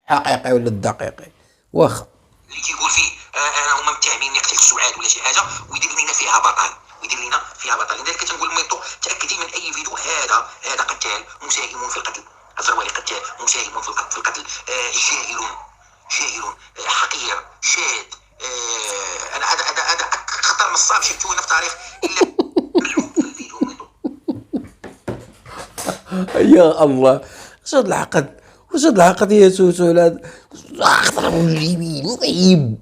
حقيقي ولا الدقيقي واخا. اللي كيقول فيه انا هما متهميني قتلت سعاد ولا شي حاجه ويدير لنا فيها بطل، لذلك تنقول لميطو تاكدي من اي فيديو هذا قتال مساهم في القتل، الزروالي قتال مساهم في القتل، جاهل حقير شاد. انا هذا اخطر نصاب شفتوه انا في تاريخ الا ملعوب في الفيديو ميطو. يا الله واش هاد العقد يا توتو هاد اخطر من اليمين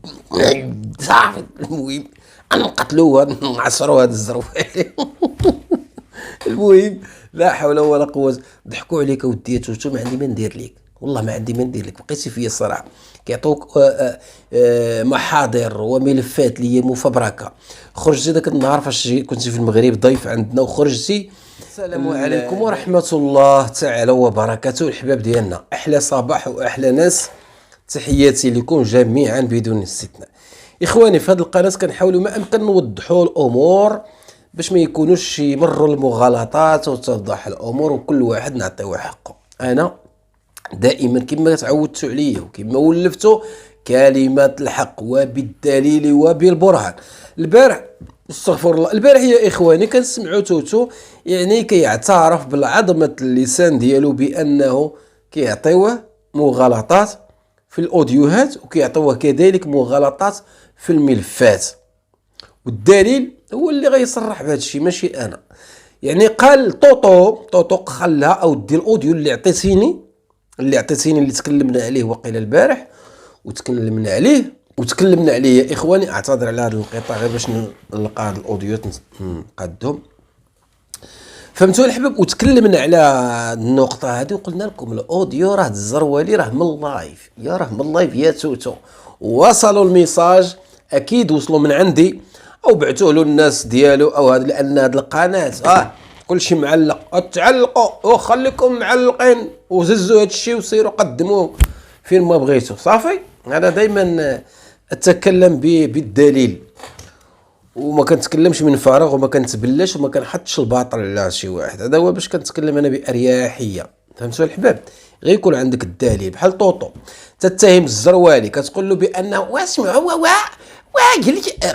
صافي. المهم نقتلوه نعصروا هاد الزروالي. المهم لا حول ولا قوه. ضحكوا عليك ودي يا توتو، ما عندي ما ندير لك، والله ما عندي ما ندير لك، بقيتي فيا الصراحه. كيعطوك محاضر وملفات اللي هي مفبركه. خرجتي ذاك النهار فاش كنتي في المغرب ضيف عندنا وخرجتي. السلام عليكم ورحمه الله تعالى وبركاته الحباب ديالنا، احلى صباح واحلى ناس، تحياتي لكم جميعا بدون استثناء. اخواني في هذه القناه كنحاولوا ما امكن نوضحوا الامور باش ما يكونوش يمروا المغالطات وتوضح الامور وكل واحد نعطيوه حقه. انا دائما كما تعودتوا عليا وكما ولفتوا كلمات الحق وبالدليل وبالبرهان. البارح استغفر الله، البارح يا اخواني كنسمعوا توتو يعني كيعترف بالعظمه اللسان ديالو بانه كيعطيوه مغالطات في الاوديوهات وكيعطيوه كذلك مغالطات في الملفات، والدليل هو اللي غيصرح بهذا الشيء ماشي انا. يعني قال طوطو خلها اودي الاوديو اللي عطيتيني اللي تكلمنا عليه وقيل البارح وتكلمنا عليه يا اخواني. اعتذر على هذا الانقطاع غير باش نلقى هذا الاوديو نقادهم، فهمتوا الحباب. وتكلمنا على النقطه هذه وقلنا لكم الاوديو راه الزروالي راه من اللايف يا توتو. وصلوا الميساج اكيد، وصلوا من عندي او بعثوه له الناس ديالو او هذا، لان هذه القناه كلشي معلق، تعلقوا وخليكم معلقين وززوا هذا الشيء وسيروا قدموه فين ما بغيتوا صافي. انا دائما اتكلم بالدليل وما كنتكلمش من فراغ وما كنتبلاش وما كنحطش الباطل على شي واحد. هذا هو باش كنتكلم انا باريحيه، فهمتوا الحباب. غير يكون عندك الدليل بحال طوطو تتهم الزروالي كتقول له بانه واسمع هو قال لك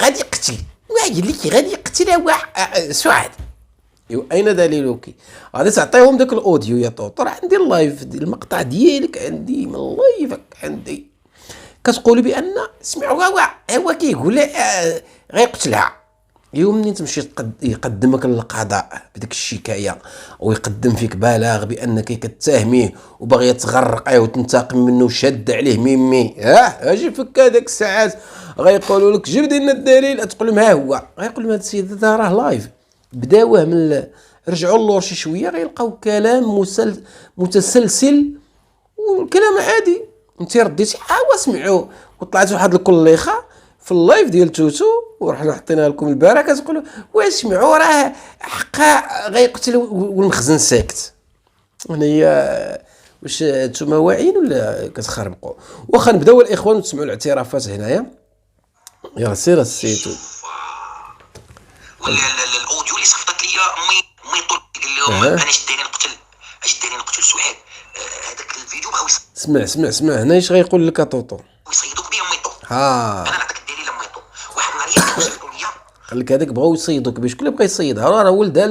غادي يقتل سعاد. اين دليلك؟ غادي تعطيهم داك الاوديو يا طوطو، راه عندي اللايف ديال المقطع ديالك، عندي من لايفك عندي كتقولي بان سمعوا هو كيقول غيقتلها. يوم منين تمشي يقدمك للقضاء بديك الشكايه ويقدم فيك بلاغ بانك كتهميه وباغي تغرقيه وتنتقم منه وشاد عليه ميمي، اجي فك هذاك الساعات غيقولوا لك جبد لنا الدليل، تقول لهم ها هو، غيقول لهم هذا السيد هذا راه لايف. بداوه من رجعوا اللور شي شويه غيلقاو كلام متسلسل والكلام عادي. انت رديتي واسمعوا وطلعت واحد الكليخه في اللايف ديال توتو ورحنا حطيناها لكم البارح كتقولوا واسمعوا راه حقا غيقتل والمخزن ساكت. هنايا واش نتوما واعيين ولا كتخربقوا؟ واخا نبداو الاخوان وتسمعوا الاعترافات هنايا. يلا سير السيتو. ولا الاوديو اللي صيفطت لي امي طول قال لهم انا شداني نقتل سعاد. هذاك الفيديو بغاو اسمع هنا اش غيقول لك طوطو يصيدوك بيا ميطو. انا نعطيك الدليل ميطو. واحد النهار يصيدوا ليا قال لك هذاك بغاو يصيدوك باش كل بغى يصيدها، راه ولدها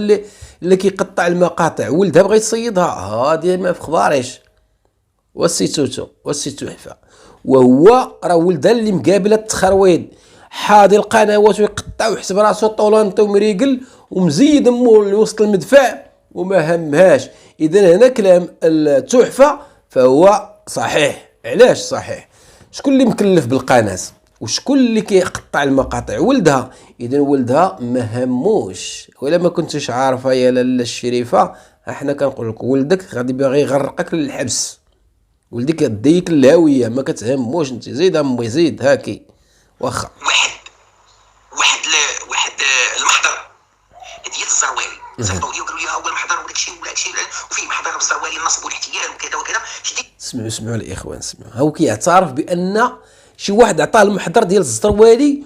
اللي كيقطع المقاطع ولدها بغى يصيدها. هادي ما في خباريش والسي تحفه، وهو راه ولدها اللي مقابله التخرويض حاضي القنوات ويقطع ويحسب راسو طولانته ومريقل ومزيد امو لوسط المدفع وما همهاش. اذا هنا كلام التحفه فهو صحيح. علاش صحيح؟ شكون اللي مكلف بالقناه وشكون اللي كيقطع المقاطع؟ ولدها. اذا ولدها ما هموش. ولا ما كنتش عارفه يا لاله الشريفه، احنا كنقول لك ولدك غادي باغي يغرقك للحبس، ولدك يديك الهاويه ما كتهموش. انت زيد امي زيد هاكي واخا. واحد المحضر ديال الزروالي صيفطوا لي وقالوا لي ها هو المحضر وداك الشيء وفيه محضر بالزروالي النصب والاحتيال وكذا وكذا. اسمعوا الاخوان، هاو كيعترف بان شي واحد عطاه المحضر ديال الزروالي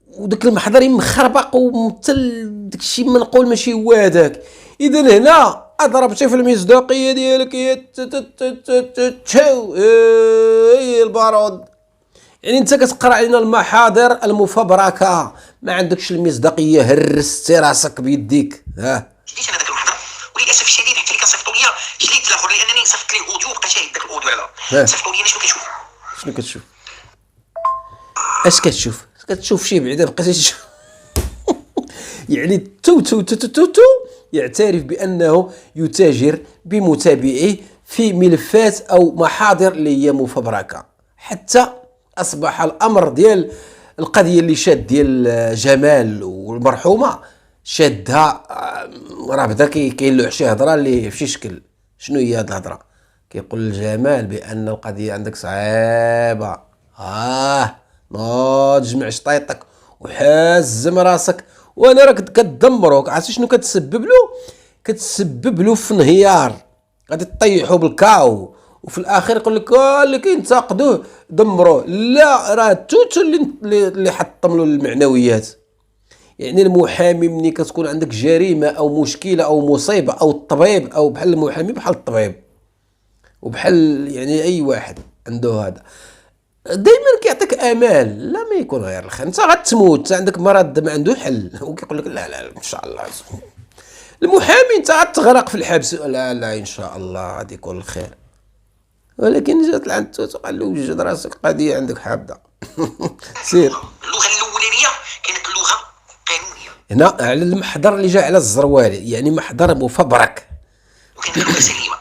وداك المحضر مخربق ومثل داك الشيء منقول ماشي هو هذاك. اذا هنا ضربتي في المصداقيه ديالك يا تشو البارود. يعني انت كتقرا علينا المحاضر المفبركه، ما عندكش المصداقيه، هرستي راسك بيديك. شديت انا ذاك المحضر، وللاسف الشديد حتى اللي كنصيفطوا ليا جليت الاخر، لانني صيفطت ليه اوديو وبقى شاهد ذاك الاوديو على صيفطوا لي. شنو كتشوف؟ شنو كتشوف؟ اش كتشوف؟ كتشوف شي بعدا بقيتي تشوف. يعني تو يعترف بأنه يتاجر بمتابعيه في ملفات أو محاضر اللي هي مفبركة، حتى أصبح الأمر ديال القضية اللي شاد ديال جمال والمرحومة شادها. راه بدا كاين له شي هضرة اللي في شي شكل. شنو هي هاد الهضرة؟ كيقول الجمال بأن القضية عندك صعيبة، نوض جمع شطيطك وحازم راسك، وانا راك كتدمروك. عرفتي شنو كتسبب له؟ كتسبب له في انهيار، غادي تطيحوا بالكاو، وفي الاخر يقول لك اللي كينتقدوه دمروه. لا، راه توتو اللي حطم له المعنويات. يعني المحامي ملي كتكون عندك جريمه او مشكله او مصيبه، او الطبيب، او بحال المحامي بحال الطبيب وبحال يعني اي واحد عنده هذا، دائما كيعطيك امال. لا ما يكون غير الخير، انت غتموت، انت عندك مرض ما عنده حل، وكيقول لك لا ان شاء الله. المحامي انت غتغرق في الحبس، لا ان شاء الله غادي يكون الخير. ولكن جات لعند توتو قال له وجد راسك قضيه عندك حابه. سير. اللغه الاولانيه كانت اللغه قانونيه، هنا على المحضر اللي جا على الزروالي، يعني محضر مفبرك، وكانت اللغه سليمه.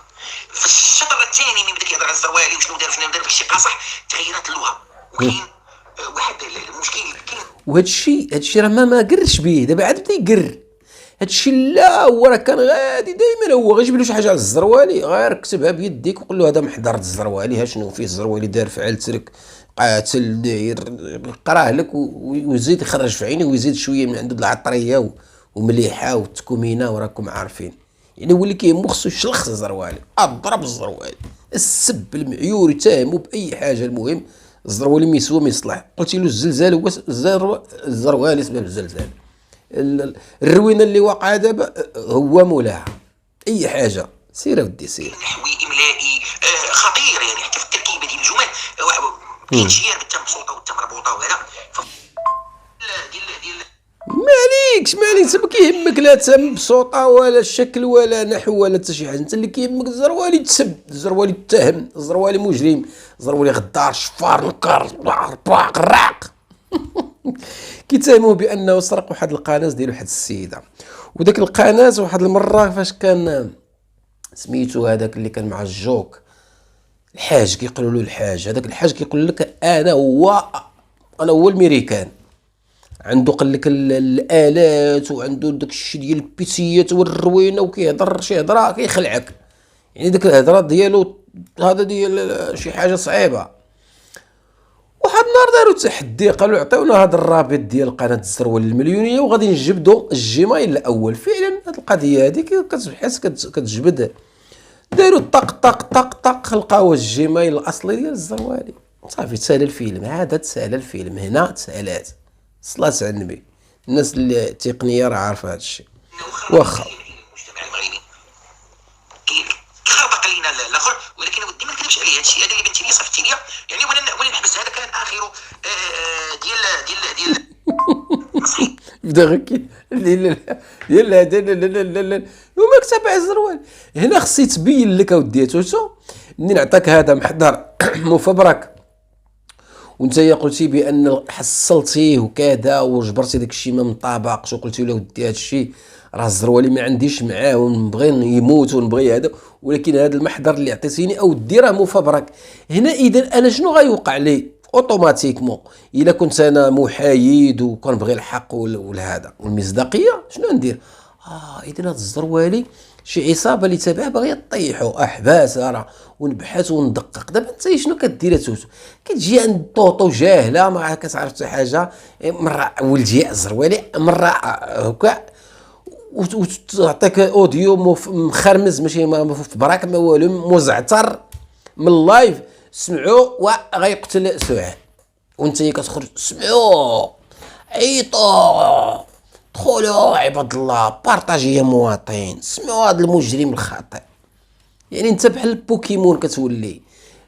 في الشطر الثاني من بدا كيهضر على الزروالي وشنو دار شنو دار في الشي قاصح، تغيرت اللغه. وكاين واحد المشكل كاين. وهادشي راه ما قرش به، دابا عاد بدا يقر هادشي. لا هو راه كان غادي دائما، هو غير يجيب له شي حاجه على الزروالي، غير كتبها بيديك وقول له هذا محضر الزروالي، ها شنو فيه الزروالي دار، فعلت لك، قاتل، داير، قراه لك ويزيد يخرج في عينيه، ويزيد شويه من عنده العطريه ومليحه والتكمينه، وراكم عارفين. يعني هو اللي كيهمو خصو يشلخص الزروالي، اضرب الزروالي، السب المعيور، يتهمو باي حاجه. المهم الزروالي ما يسوى ما يصلح. قلتي له الزلزال هو الزروالي سبب الزلزال، الروينه اللي واقعه دابا هو مولاها. اي حاجه سير ودي سير. نحوي املائي خطير، يعني حتى في التركيبه ديال الجمل كاين شيار بالتم مبسوطه والتم مربوطه وهذا ديال ما عليكش انت ما كيهمك لا تم بسوطه ولا الشكل ولا نحو ولا حتى شي حاجه. انت اللي كيهمك الزروالي تسب، الزروالي تهم، الزروالي مجرم، الزروالي غدار، شفار، نكر، باق الراق. كيتهموه بانه سرق واحد القناص ديال واحد السيده، وداك القناص واحد المره فاش كان سميتو هذاك اللي كان مع الجوك الحاج، كيقولوا له الحاج، هذاك الحاج كيقول لك انا هو الميريكان، عنده قال لك الالات، وعنده داك الشيء ديال البيتيات والروينه، وكيهضر شي هضره كيخلعك. يعني داك الهضره ديالو هذا ديال شي حاجه صعيبه. واحد النهار داروا تحدي، قالوا عطيونا هذا الرابط ديال قناه الزروال المليونيه وغادي نجبدوا الجيميل الاول. فعلا هذه القضيه هذه كتبحث كتجبد، داروا طق لقاو الجيميل الاصلي ديال الزروالي. صافي تسالى الفيلم، هذا تسالى الفيلم، هنا تسالات صلاة على النبي. الناس اللي التقنيه راه عارفه هذا الشيء. واخا المجتمع المغربي خربق لينا الاخر، ولكن ودي ما نكذبش عليه، هذا الشيء هذا اللي بنتي لي صيفطتي لي يعني وانا نحبس. هذا كان اخره ديال نصحي بدا غير ديال هذا لا وما كتبع الزروال. هنا خصي تبين لك اودي توتو، منين عطاك هذا محضر مفبرك وانت قلتي بان حصلتيه وكذا وجبرتي داك الشيء ما مطابقش، وقلتي له ودي هذا الشيء راه الزروالي ما عنديش معاه ونبغي يموت ونبغي هذا، ولكن هذا المحضر اللي عطيتيني اودي راه مفبرك. هنا اذا انا شنو غيوقع لي اوتوماتيكمون؟ الا كنت انا محايد وكنبغي الحق والهذا والمصداقيه، شنو ندير؟ اذا هذا الزروالي شي عصابه اللي تابعه باغيه طيحو، احباس راه ونبحث وندقق. دابا انت شنو كدير توتو؟ كتجي عند طوطو جاهله ما كتعرف حتى حاجه، مره ولدي الزروالي مره هكا، وتعطيك اوديو مخرمز، ماشي في براك ما والو، مزعتر من اللايف، سمعوا وغيقتل سعاد، وانت كتخرج سمعوا عيطوا دخلوا عباد الله، بارطاجي يا مواطنين، سمعوا هذا المجرم الخاطئ. يعني انت بحال البوكيمون كتولي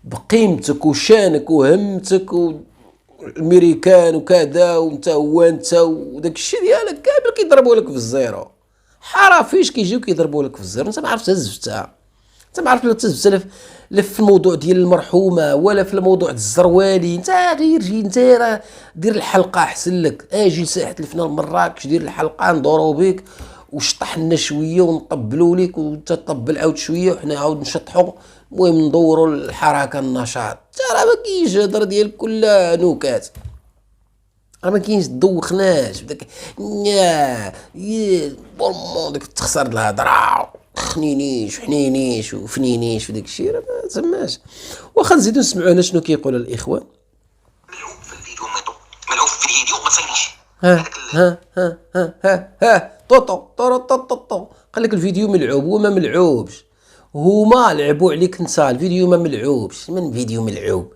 بقيمتك وشانك وهمتك والميريكان وكذا، وانت هو انت وداك الشيء ديالك كامل كيضربوا لك في الزيرو. حرافيش كيجيو كيضربوا لك في الزيرو، انت ما عارف تهزفتها، انت ما عارف لا تهزفتها لا في الموضوع ديال المرحومه ولا في الموضوع الزروالي. انت غير جي انت راه دير الحلقه احسن لك، اجي لساحه الفنان مراكش دير الحلقه ندورو بك وشطحنا شويه ونطبلوا لك وانت تطبل عاود شويه وحنا عاود نشطحوا، المهم ندوروا الحركه النشاط. راه ما كاينش الهضره ديالك كلها نكات، راه ما كاينش دوخناش بداك يا بورمون ديك تخسر الهضره خنينيش وحنينيش وفنينيش وداك الشيء، راه ما تسماش. واخا نزيدو نسمعوا هنا شنو كيقول الاخوان. ملعوب في الفيديو ميطو، ملعوب في الفيديو ما تصينيش. ها طوطو طوطو قال لك الفيديو ملعوب، هو ما ملعوبش، هما لعبوا عليك انت. الفيديو ما ملعوبش، من فيديو ملعوب؟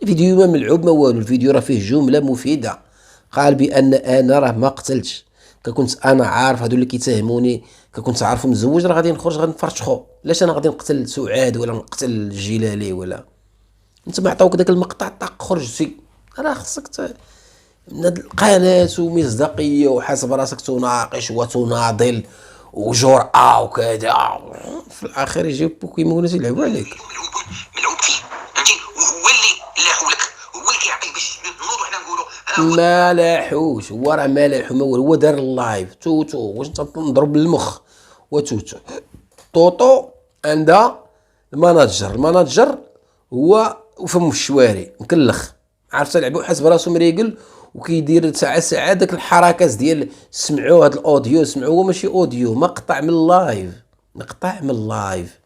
الفيديو ما ملعوب ما والو، الفيديو راه فيه جمله مفيده. قال بان انا راه ما قتلتش، كنت انا عارف هادو اللي كيتهموني، كنت عارفو مزوج راه غادي نخرج غادي نفرشخو، علاش انا غادي نقتل سعاد ولا نقتل الجلالي ولا. انت ما عطاوك داك المقطع طاق خرج سي، راه خصك من هاد القناة ومصداقية وحسب راسك تناقش وتناضل وجرأة وكذا، في الآخر يجيو بوكيمونات يلعبوا عليك. ملعوب فيه فهمتي، وهو اللي لاحو لك، هو اللي كيعطيك باش نوضوا حنا نقولوا ما لاحوش، هو راه ما لاحو ما والو، هو دار اللايف توتو. واش انت تنضرب بالمخ وتوتو طوطو عندها المناجر هو وفم الشواري مكلخ، عارف تلعبوا حسب راسو مريقل وكيدير ساعه داك الحركات ديال سمعوا هذا الاوديو، سمعوا ماشي اوديو، مقطع من اللايف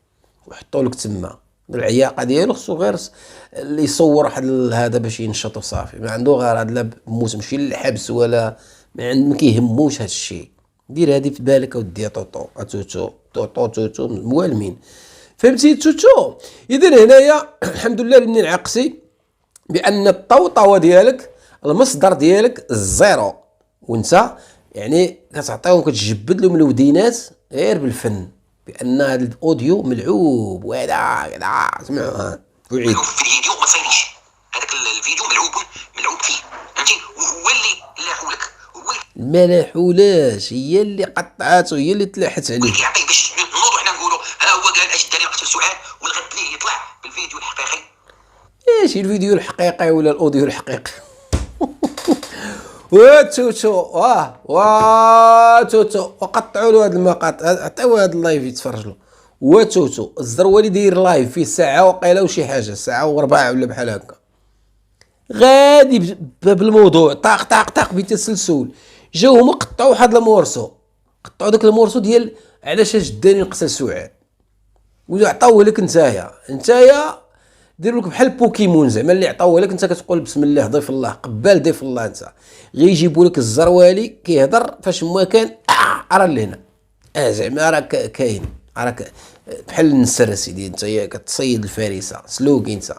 وحطوا لك تما. العياقه ديالو خصو غير اللي يصور واحد هذا باش ينشط وصافي، ما عنده غير هذا لا موس مشي للحبس ولا ما كيهموش هذا الشيء. دير هذه في بالك اودي توتو موالمين، فهمتي توتو. اذا هنايا الحمد لله منين عقسي بان الطوطوه ديالك المصدر ديالك الزيرو، وانت يعني كتعطيهم كتجبد لهم الودينات غير بالفن بان هذا الاوديو ملعوب وهذا كذا. سمعوا وعيد ملعوب في الفيديو ما تصينيش، هذاك الفيديو ملعوب فيه فهمتي، وهو اللي لاحو لك، هو اللي ما لاحولاش، هي اللي قطعات وهي اللي تلاحت عليه. كيعطيك باش نوضوا حنا نقولوا ها هو قال اش داني نقتل سعاد، والغد ليه يطلع بالفيديو الحقيقي. ايش الفيديو الحقيقي ولا الاوديو الحقيقي؟ وتوتو توتو وقطعوا له هذا المقاطع، عطيوه هذا اللايف يتفرج له. وتوتو الزروالي داير لايف فيه ساعه وقيله وشي حاجه، ساعه وربع ولا بحال هكا، غادي بالموضوع طاق بتسلسل. جاو هما قطعوا واحد المورسو، قطعوا داك المورسو ديال علاش جداني نقتل سعاد، وعطاوه لك نتايا ديروا لك بحال بوكيمون زعما اللي عطاوه لك انت كتقول بسم الله ضيف الله قبال ضيف الله، انت غيجيبوا لك الزروالي كيهضر فاش ما كان راه لهنا زعما راه كاين راه بحال النسر سيدي، انت كتصيد الفريسه سلوكي انت.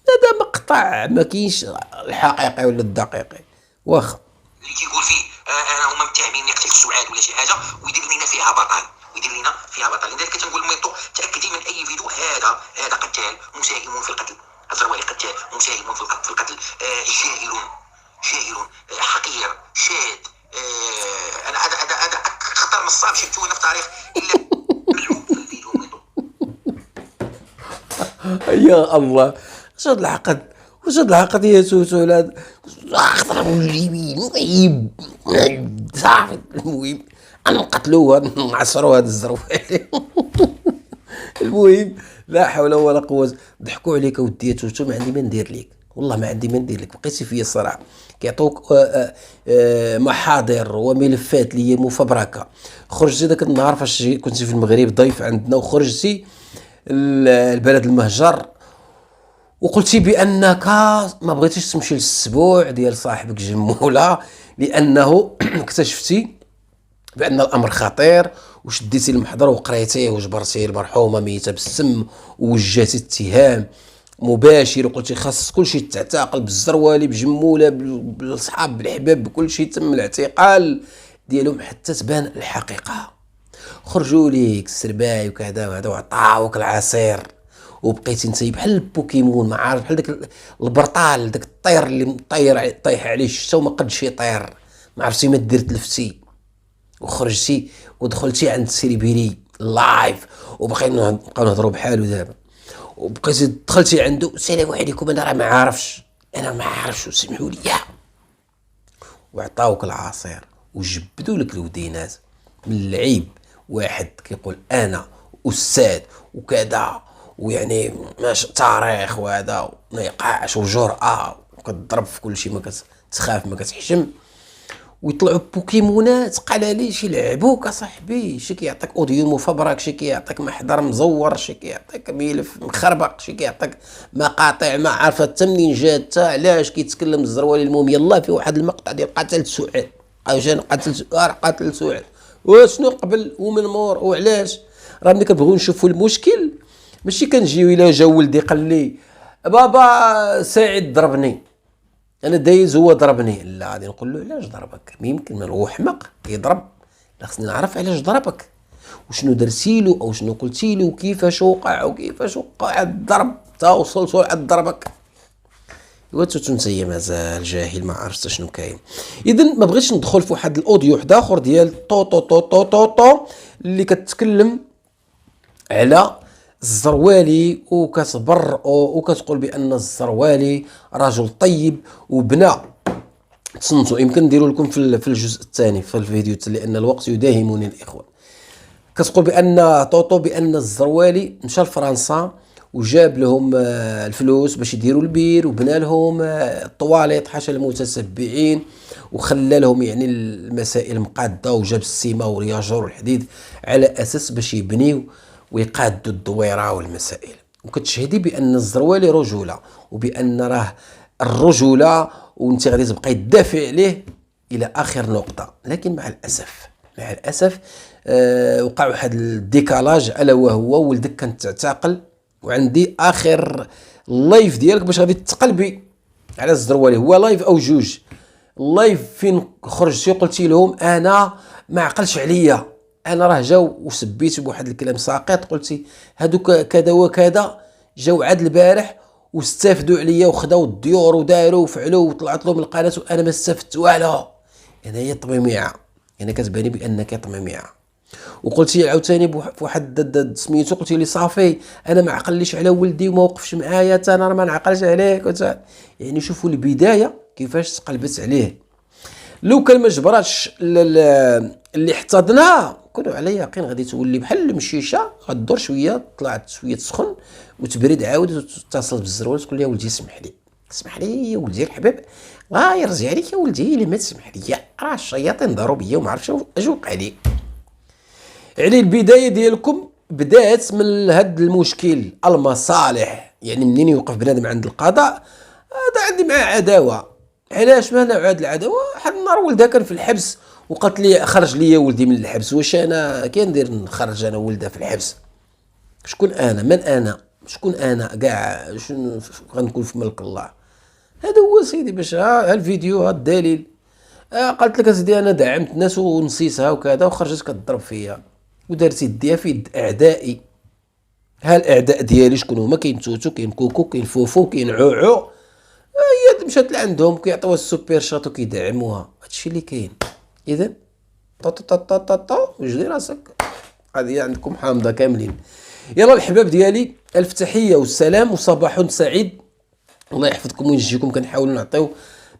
هذا مقطع ما كاينش الحقيقي ولا الدقيقي واخا اللي كيقول فيه انا هما متهمين قتلت سعاد ولا شي حاجه ويدير لنا فيها بطل، لذلك تنقول ميطو تاكدي من اي فيديو هذا قتال مساهم في القتل، الزروالي قتال مساهم في القتل، جاهل حقير شاد. انا هذا اخطر نصاب شفتوه في التاريخ الا ملعوب في الفيديو ميطو. يا الله واش هاد العقد يا توتو هذا اخطر من اليمين صافي. المهم نقتلوه نعصروا هذا الزروالي. المهم لا حول ولا قوه. ضحكوا عليك ودي توتو، ما عندي ما ندير لك، والله ما عندي ما ندير لك، بقيتي فيا الصراحه. كيعطوك محاضر وملفات اللي هي مفبركه. خرجتي ذاك النهار فاش كنتي في المغرب ضيف عندنا وخرجتي البلد المهجر وقلتي بانك ما بغيتيش تمشي للسبوع ديال صاحبك جموله لانه اكتشفتي بان الامر خطير، وشديتي المحضر وقريتيه وجبرتيه المرحومه ميته بالسم ووجهتي اتهام مباشر وقلتي خاص كلشي تعتقل بالزروالي بجموله بالصحاب بالحباب بكلشي، تم الاعتقال ديالهم حتى تبان الحقيقه. خرجوا ليك السرباي وكذا وهذا وعطاوك العصير وبقيتي انت بحال البوكيمون، ما عارف بحال داك البرطال، داك الطير اللي مطير طايح عليه الشتا وما قدش يطير، ما عرفتي ما دير تلفتي وخرجتي ودخلتي عند سيريبيري لايف وبقينا نبقاو نهضروا بحالو دابا، وبقيتي دخلتي عنده السلام عليكم انا راه ما عارفش، انا ما عارفش وسمحوا لي، وعطاوك العصير وجبدوا لك الودينات. من العيب واحد كيقول انا استاذ وكذا ويعني ماش تاريخ وهذا ونقاش وجرأة وكتضرب في كل شيء، ما كتخاف ما كتحشم، ويطلعوا بوكيمونات قلاليش يلعبوك اصاحبي، شي كيعطيك اوديو مفبرك، شي كيعطيك محضر مزور، شي كيعطيك ملف مخربق، شي كيعطيك مقاطع ما عارفه حتى منين جات حتى علاش كيتكلم الزروالي. المهم يلاه في واحد المقطع ديال قتل سعاد، عاوتاني قتل سعاد وشنو قبل ومن مور وعلاش. راه ملي كنبغيو نشوفوا المشكل ماشي كنجيو الا جا ولدي قال لي بابا سعيد ضربني انا دايز هو ضربني، لا غادي نقول له علاش ضربك، ما يمكن ما هو حمق يضرب، لا خصني نعرف علاش ضربك وشنو درتي له او شنو قلتي له وكيفاش وقع وكيفاش وقع الضرب تا وصلتوا لعند ضربك. ايوا نتايا مازال جاهل ما عرفت شنو كاين. اذا ما بغيتش ندخل في واحد الاوديو واحد اخر ديال طو طو طو طو طو طو اللي كتكلم على الزروالي وكتبر وكتقول بان الزروالي رجل طيب وبنى. تصنتوا يمكن نديروا لكم في الجزء الثاني في الفيديو لان الوقت يداهمني الاخوان. كتقول بان طوطو بان الزروالي مشى لفرنسا وجاب لهم الفلوس باش يديروا البير وبنى لهم الطواليط حاشا المتتبعين وخلى لهم يعني المسائل مقاده وجاب السيما والياجور والحديد على اساس باش يبنيو ويقادوا الدويره والمسائل. وكتشهدي بان الزروالي رجوله وبان راه الرجوله وانت غادي تبقاي تدافع عليه الى اخر نقطه. لكن مع الاسف وقع واحد الديكالاج الا وهو ولدك كانت تعتقل وعندي اخر اللايف ديالك باش غادي تقلبي على الزروالي، هو لايف او جوج اللايف فين خرجتي قلتي لهم انا ما عقلش عليا، انا راه جاو وسبيت بواحد الكلام ساقط، قلتي هادوك كذا وكذا جاو عاد البارح واستافدوا عليا وخداو الديور وداروا وفعلوا وطلعت لهم القناه وانا ما استفدت والو. انا هي طميميعه، انا كتباني بانك طميميعه. وقلتي عاوتاني بواحد سميتو قلتي لي صافي انا ما عقليش على ولدي وما وقفش معايا حتى انا ما نعقلش عليك يعني شوفوا البدايه كيفاش تقلبت عليه. لو كان ما جبراتش اللي احتضناه كونوا على يقين غادي تولي بحال المشيشه، غدور شويه طلعت شويه تسخن وتبرد عاود وتتصل بالزروال تقول لي ولدي اسمح لي يا ولدي الحبيب يرجع عليك يا ولدي الا ما تسمح لي راه الشياطين داروا بيا وما عرفتش اش وقع لي. يعني البدايه ديالكم بدات من هذا المشكل المصالح، يعني منين يوقف بنادم عند القضاء هذا عندي معاه عداوه. علاش ما نوع هاد العداوه؟ واحد النهار ولدها كان في الحبس وقالت لي خرج لي ولدي من الحبس، واش انا كندير نخرج انا ولدها في الحبس؟ شكون انا؟ من انا؟ شكون انا كاع؟ شنو غنكون في ملك الله؟ هذا هو سيدي باش ها الفيديو ها الدليل. قالت لك اسيدي انا دعمت الناس ونسيتها وكذا وخرجت كتضرب فيا ودارت يديها في يد اعدائي. ها الاعداء ديالي شكون هما؟ كاين توتو كاين كوكو كاين فوفو كاين عوعو، هي مشات لعندهم كيعطيوها السوبر شات وكيدعموها، هادشي اللي كاين. اذا طا طا طا طا طا وجدي راسك هذه عندكم حامضه كاملين. يلا الحباب ديالي الف تحيه والسلام وصباح سعيد، الله يحفظكم وينجيكم. كنحاولوا نعطيو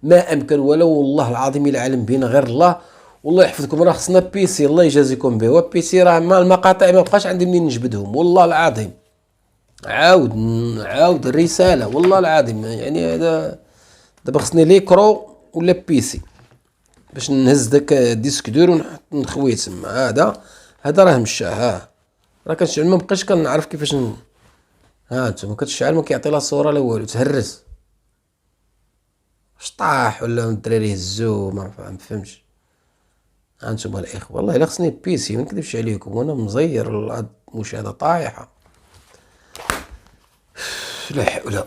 ما امكن ولو والله العظيم العالم بينا غير الله. والله يحفظكم راه خصنا بيسي الله يجازيكم به، وبيسي راه ما المقاطع ما بقاش عندي منين نجبدهم والله العظيم. عاود الرساله والله العظيم يعني هذا دابا خصني ليكرو ولا بيسي باش نهز داك ديسك دور ونحط نخويه تما. هذا راه مشى راه كنشعل ما بقيتش كنعرف كيفاش انتما كتشعل ما كيعطي لا صوره لا والو تهرس طاح ولا الدراري هزوه ما فهمتش. انتما الاخوه والله الا خصني بيسي ما نكذبش عليكم وانا مزير المشاهده طايحه لا حول.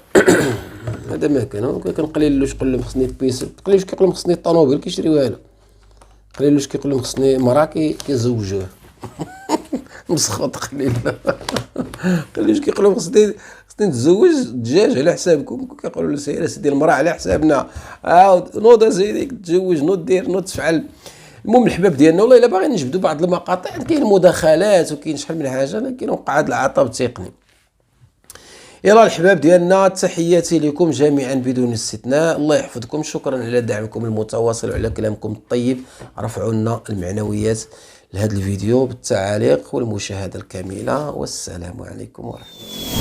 هذا ما كان كنقليلوش قول لهم خصني بيسي، تقليلوش كيقول لهم خصني الطوموبيل كيشريوها له، قليلوش كيقول لهم خصني مرا كيزوجوه مسخوط قليل. قليلوش كيقول لهم خصني نتزوج دجاج على حسابكم. كيقولوا له سير سيدي المراه على حسابنا، عاود نوض سيدي تزوج، نوض دير، نوض تفعل. المهم الحباب ديالنا والله الا باغي نجبدوا بعض المقاطع، كاين مداخلات وكاين شحال من حاجه، لكن وقع هذا العطب تقني. يلا الحباب ديالنا، تحياتي لكم جميعا بدون استثناء، الله يحفظكم، شكرا على دعمكم المتواصل وعلى كلامكم الطيب، رفعوا لنا المعنويات لهذا الفيديو بالتعاليق والمشاهدة الكاملة، والسلام عليكم ورحمة الله.